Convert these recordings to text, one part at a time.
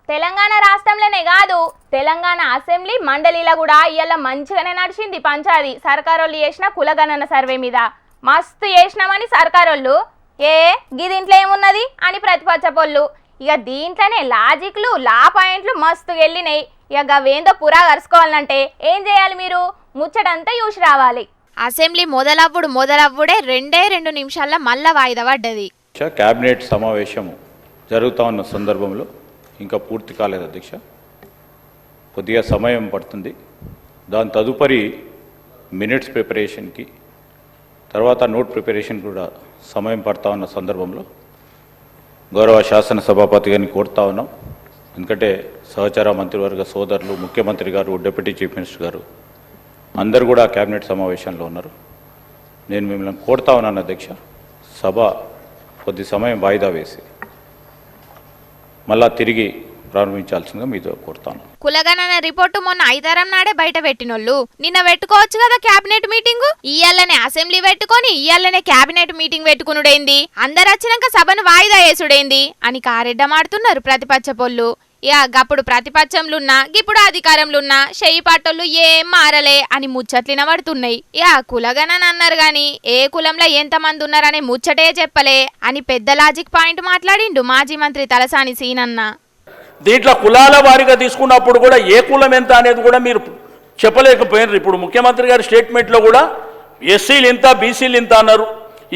తెలంగాణ రాష్ట్రంలోనే కాదు తెలంగాణ అసెంబ్లీ మండలిలో కూడా ఇయ్యాల మంచిగానే నడిచింది పంచాది సర్కారోళ్ళు చేసిన కులగణన సర్వే మీద మస్తు చేసినామని సర్కారోళ్ళు గిదింట్లో ఏమున్నది అని ప్రతిపక్షపోళ్ళు ఇక దీంట్లోనే లాజిక్లు లా పాయింట్లు మస్తు వెళ్ళినాయి ఇక గవేందో పురా కరుసుకోవాలంటే ఏం చేయాలి మీరు ముచ్చటంతా చూసి రావాలి అసెంబ్లీ మొదలవ్వుడే 2 నిమిషాల్లో మళ్ళా వాయిదా పడ్డది కేబినెట్ సమావేశం జరుగుతూ ఉన్న సందర్భంలో ఇంకా పూర్తి కాలేదు అధ్యక్ష కొద్దిగా సమయం పడుతుంది దాని తదుపరి మినిట్స్ ప్రిపరేషన్కి తర్వాత నోట్ ప్రిపరేషన్ కూడా సమయం పడతా ఉన్న సందర్భంలో గౌరవ శాసన సభాపతి గారిని కోరుతా ఉన్నాం ఎందుకంటే సహచార మంత్రివర్గ సోదరులు ముఖ్యమంత్రి గారు డిప్యూటీ చీఫ్ మినిస్టర్ గారు అందరూ కూడా కేబినెట్ సమావేశంలో ఉన్నారు నేను మిమ్మల్ని కోరుతా ఉన్నాను అధ్యక్ష సభ కొద్ది సమయం వాయిదా వేసి మళ్ళా తిరిగి ప్రారంభించాల్సిందిగా మీతో కోరుతాను కులగణన రిపోర్టు మొన్న ఐతారం నాడే బయట పెట్టినోళ్ళు నిన్న పెట్టుకోవచ్చు కదా క్యాబినెట్ మీటింగ్ ఇయ్యాలనే అసెంబ్లీ పెట్టుకొని ఇయ్యాలనే క్యాబినెట్ మీటింగ్ పెట్టుకునుడైంది అందరు వచ్చినాక సభను వాయిదా వేసుడైంది అని కారెడ్డమాడుతున్నారు ప్రతిపక్షపోళ్ళు ఇక గప్పుడు ప్రతిపక్షంలున్నా ఇప్పుడు అధికారంలున్నా చెయ్యి పాటోళ్ళు ఏం మారలే అని ముచ్చట్లిన పడుతున్నాయి ఇక కులగణన అన్నారు గాని ఏ కులంలో ఎంతమంది ఉన్నారనే ముచ్చటే చెప్పలే అని పెద్ద లాజిక్ పాయింట్ మాట్లాడిండు మాజీ మంత్రి తలసాని సీనన్న దీంట్లో కులాల వారీగా తీసుకున్నప్పుడు కూడా ఏ కులం ఎంత అనేది కూడా మీరు చెప్పలేకపోయినారు ఇప్పుడు ముఖ్యమంత్రి గారి స్టేట్మెంట్లో కూడా ఎస్సీలు ఇంత బీసీలు ఇంత అన్నారు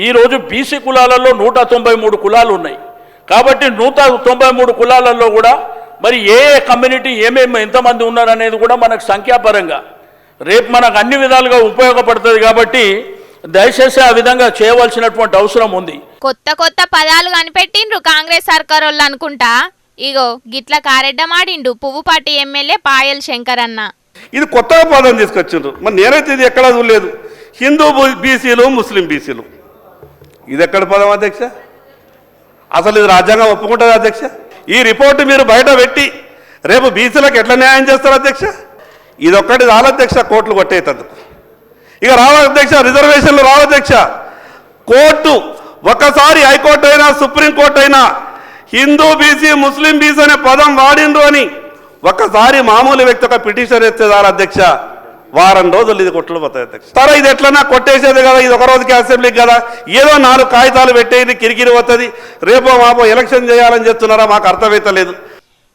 ఈరోజు బీసీ కులాలలో 193 కులాలు ఉన్నాయి కాబట్టి 193 కులాలలో కూడా మరి ఏ కమ్యూనిటీ ఏమేమి ఎంతమంది ఉన్నారనేది కూడా మనకు సంఖ్యాపరంగా రేపు మనకు అన్ని విధాలుగా ఉపయోగపడుతుంది కాబట్టి దయచేసి ఆ విధంగా చేయవలసినటువంటి అవసరం ఉంది కొత్త పదాలు కనిపెట్టిండ్రు కాంగ్రెస్ సర్కార్ వాళ్ళు అనుకుంటా ఇగో గిట్ల కారెడ్డమాడిండు పువ్వుపాటి ఎమ్మెల్యే పాయల్ శంకర్ అన్న ఇది కొత్తగా పదం తీసుకొచ్చిండ్రు మరి నేనైతే ఇది ఎక్కడా చూడలేదు హిందూ బీసీలు ముస్లిం బీసీలు ఇది ఎక్కడ పదం అధ్యక్ష అసలు ఇది రాజ్యాంగం ఒప్పుకుంటుంది అధ్యక్ష ఈ రిపోర్టు మీరు బయట పెట్టి రేపు బీసీలకు ఎట్లా న్యాయం చేస్తారు అధ్యక్ష ఇదొక్కటి రాలధ్యక్ష కోర్టులు కొట్టేటందుకు ఇక రావాధ్యక్ష రిజర్వేషన్లు రావాధ్యక్ష కోర్టు ఒకసారి హైకోర్టు అయినా సుప్రీంకోర్టు అయినా హిందూ బీసీ ముస్లిం బీసీ అనే పదం వాడిండ్రు అని ఒక్కసారి మామూలు వ్యక్తి ఒక పిటిషన్ ఎత్తేదారు అధ్యక్ష వారం రోజులు ఇది కొట్లు పోతాయి అధ్యక్ష సరే ఇది ఎట్లన్నా కొట్టేసేది కదా ఇది ఒక రోజుకి అసెంబ్లీకి కదా ఏదో 4 కాగితాలు పెట్టేది కిరికిరి పోతుంది రేపో మాపో ఎలక్షన్ చేయాలని చెప్తున్నారా మాకు అర్థమైతలేదు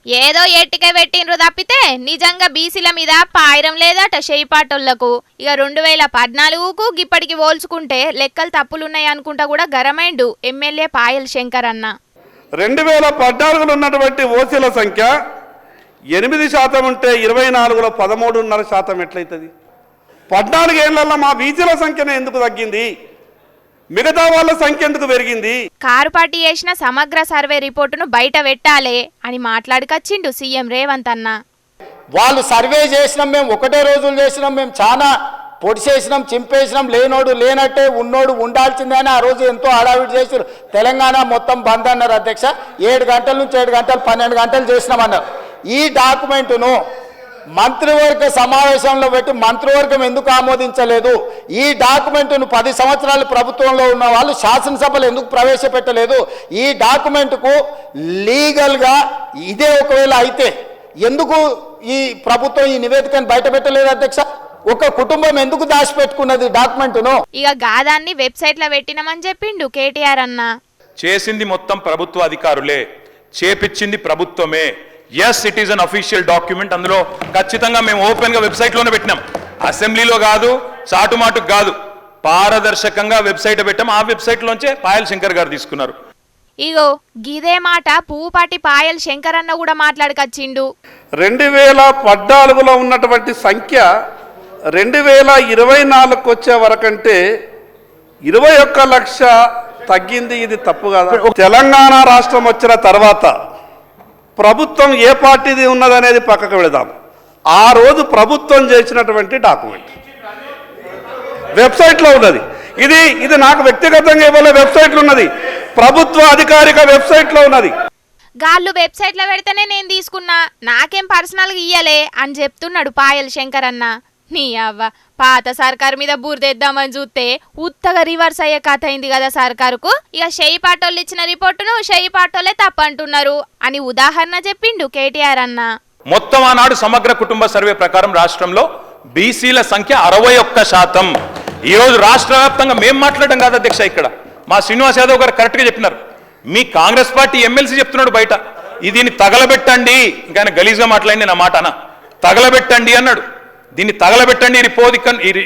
ఏదో ఎట్టికే పెట్టిండ్రు తప్పితే నిజంగా బీసీల మీద పాయిరం లేదట షెయిపాటోళ్లకు ఇక 2014కు ఇప్పటికి పోల్చుకుంటే లెక్కలు తప్పులున్నాయి అనుకుంటా కూడా గరమైండు ఎమ్మెల్యే పాయల్ శంకర్ అన్న 2014లో ఉన్నటువంటి ఓసీల సంఖ్య 8% ఉంటే 24లో 13.5% ఎట్లయితుంది 14 ఏళ్లలో మా బీసీల సంఖ్యనే ఎందుకు తగ్గింది మిగతా వాళ్ళ సంఖ్య ఎందుకు పెరిగింది కారుపాటి చేసిన సమగ్ర సర్వే రిపోర్టును బయట పెట్టాలే అని మాట్లాడుకొచ్చిండు సీఎం రేవంత్ అన్న వాళ్ళు సర్వే చేసినాం మేము ఒకటే రోజులు చేసినాం మేము చాలా పొడిచేసినాం చింపేసినాం లేనోడు లేనట్టే ఉన్నోడు ఉండాల్సిందే అని ఆ రోజు ఎంతో హడావిడి చేసారు తెలంగాణ మొత్తం బంద్ అన్నారు అధ్యక్ష 7 గంటల నుంచి 7 గంటలు 12 గంటలు చేసినామన్నారు ఈ డాక్యుమెంటును మంత్రివర్గ సమావేశంలో పెట్టి మంత్రివర్గం ఎందుకు ఆమోదించలేదు ఈ డాక్యుమెంటును 10 సంవత్సరాలు ప్రభుత్వంలో ఉన్న వాళ్ళు శాసనసభలో ఎందుకు ప్రవేశపెట్టలేదు ఈ డాక్యుమెంటుకు లీగల్గా ఇదే ఒకవేళ అయితే ఎందుకు ఈ ప్రభుత్వం ఈ నివేదికను బయట పెట్టలేదు అధ్యక్ష ఒక కుటుంబం ఎందుకు దాచిపెట్టుకున్నది డాక్యుమెంట్ను ఇక గాదాన్ని వెబ్సైట్ లో పెట్టినామని చెప్పిండు కేటీఆర్ అన్న చేసింది మొత్తం ప్రభుత్వ అధికారులే చేపించింది ప్రభుత్వమే yes it is an official document అందులో ఖచ్చితంగా మేము ఓపెన్ గా వెబ్సైట్ లోనే పెట్టినాం అసెంబ్లీలో కాదు చాటుమాటుకు కాదు పారదర్శకంగా వెబ్సైట్ పెట్టాం ఆ వెబ్సైట్ లోంచే పాయల్ శంకర్ గారు తీసుకున్నారు ఇగో గిదే మాట పువ్వుపాటి పాయల్ శంకర్ అన్న కూడా మాట్లాడుకొచ్చిండు 2014లో ఉన్నటువంటి సంఖ్య 2024కు వచ్చే వరకంటే 21 లక్ష తగ్గింది ఇది తప్పు కదా తెలంగాణ రాష్ట్రం వచ్చిన తర్వాత ప్రభుత్వం ఏ పార్టీది ఉన్నదనేది పక్కకు వెళదాం ఆ రోజు ప్రభుత్వం చేసినటువంటి డాక్యుమెంట్ వెబ్సైట్లో ఉన్నది ఇది నాకు వ్యక్తిగతంగా ఇవ్వలే వెబ్సైట్లో ఉన్నది ప్రభుత్వ అధికారిక వెబ్సైట్లో ఉన్నది గాళ్ళు వెబ్సైట్లో పెడితేనే నేను తీసుకున్నా నాకేం పర్సనల్గా ఇయ్యలే అని చెప్తున్నాడు పాయల్ శంకర్ అన్న నీ అవ్వ పాత సర్కారు మీద బూర్దేద్దామని చూస్తే ఉత్తగా రివర్స్ అయ్యే కథ అయింది కదా సర్కారుకు. ఇక షెయి పాటోళ్ళు ఇచ్చిన రిపోర్టును షెయి పాటోళ్ళే తప్పంటున్నారు అని ఉదాహరణ చెప్పిండు కేటీఆర్ అన్న. మొత్తం ఆనాడు సమగ్ర కుటుంబ సర్వే ప్రకారం రాష్ట్రంలో బీసీల సంఖ్య 61%. ఈ రోజు రాష్ట్ర వ్యాప్తంగా మేము మాట్లాడడం కాదు అధ్యక్ష, ఇక్కడ మా శ్రీనివాస్ యాదవ్ గారు కరెక్ట్గా చెప్పినారు. మీ కాంగ్రెస్ పార్టీ ఎమ్మెల్సీ చెప్తున్నాడు బయట, దీన్ని తగలబెట్టండి, ఇంకా ఆయన గలీజ్గా మాట్లాడింది నా మాట అన్న, తగలబెట్టండి అన్నాడు. దీన్ని తగలబెట్టండి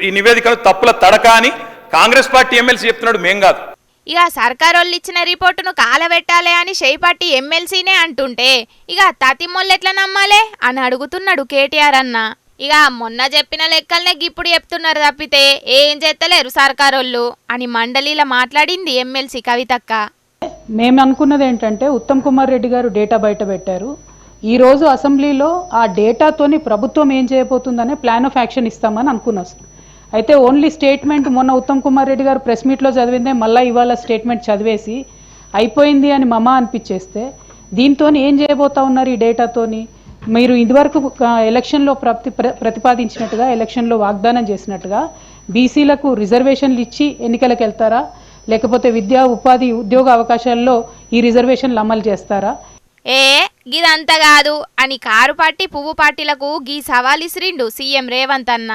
ఈ నివేదికను తప్పుల తడక అని కాంగ్రెస్ పార్టీ ఎమ్మెల్సీ చెప్తున్నాడు, మేం కాదు. ఇక సర్కారోళ్ళు ఇచ్చిన రిపోర్టును కాలబెట్టాలే అని షెయి పార్టీ ఎమ్మెల్సీనే అంటుంటే ఇక తతిమొళ్ళు ఎట్లా నమ్మాలే అని అడుగుతున్నాడు కేటీఆర్ అన్న. ఇక మొన్న చెప్పిన లెక్కలనే ఇప్పుడు చెప్తున్నారు తప్పితే ఏం చేస్తలేరు సర్కారోళ్ళు అని మండలిలో మాట్లాడింది ఎమ్మెల్సీ కవితక్క. మేము అనుకున్నది ఏంటంటే ఉత్తమ్ కుమార్ రెడ్డి గారు డేటా బయట పెట్టారు. ఈరోజు అసెంబ్లీలో ఆ డేటాతోని ప్రభుత్వం ఏం చేయబోతుందనే ప్లాన్ ఆఫ్ యాక్షన్ ఇస్తామని అనుకున్నాం. అయితే ఓన్లీ స్టేట్మెంట్ మొన్న ఉత్తమ్ కుమార్ రెడ్డి గారు ప్రెస్ మీట్లో చదివిందే మళ్ళీ ఇవాళ స్టేట్మెంట్ చదివేసి అయిపోయింది అని మమా అనిపించేస్తే దీంతో ఏం చేయబోతా ఉన్నారు ఈ డేటాతోని? మీరు ఇదివరకు ఎలక్షన్లో ప్రతిపాదించినట్టుగా ఎలక్షన్లో వాగ్దానం చేసినట్టుగా బీసీలకు రిజర్వేషన్లు ఇచ్చి ఎన్నికలకు వెళ్తారా, లేకపోతే విద్యా ఉపాధి ఉద్యోగ అవకాశాల్లో ఈ రిజర్వేషన్లు అమలు చేస్తారా? గిదంతా కాదు అని కారు పార్టీ పువ్వు పార్టీలకు గీ సవాల్ ఇసిరిండు సీఎం రేవంత్ అన్న.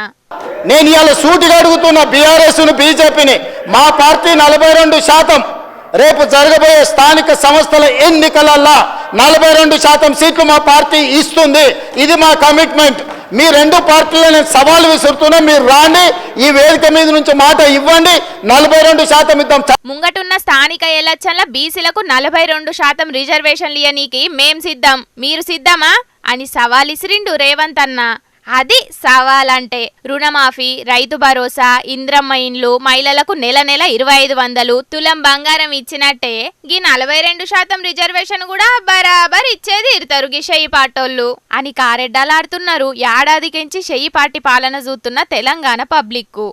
నేను ఇవాళ సూటిగా అడుగుతున్న బీఆర్ఎస్ను బీజేపీని, మా పార్టీ 42%, రేపు జరగబోయే స్థానిక సంస్థల ఎన్నికలల్లో 42% సీట్లు మా పార్టీ ఇస్తుంది. ఇది మా కమిట్మెంట్. మీ రెండు పార్టీలను సవాలు విసురుతున్నా, మీరు రాండి, ఈ వేదిక మీద నుంచి మాట ఇవ్వండి, 42% ఇద్దాం. ముంగటున్న స్థానిక ఎలక్షన్ల బీసీలకు 42% రిజర్వేషన్లు ఇయ్యనీకి మేం సిద్ధం, మీరు సిద్ధమా అని సవాల్ ఇసిరిండు రేవంత్ అన్న. అది సవాలంటే రుణమాఫీ, రైతు భరోసా, ఇంద్రమ్మ ఇండ్లు, మహిళలకు నెల నెల 2500, తులం బంగారం ఇచ్చినట్టే గీ 42% రిజర్వేషన్ కూడా బరాబర్ ఇచ్చేది ఇరుతారు గీ షెయి పాటోళ్ళు అని కారెడ్డాలాడుతున్నారు ఏడాదికించి షెయి పార్టీ పాలన చూస్తున్న తెలంగాణ పబ్లిక్ కు.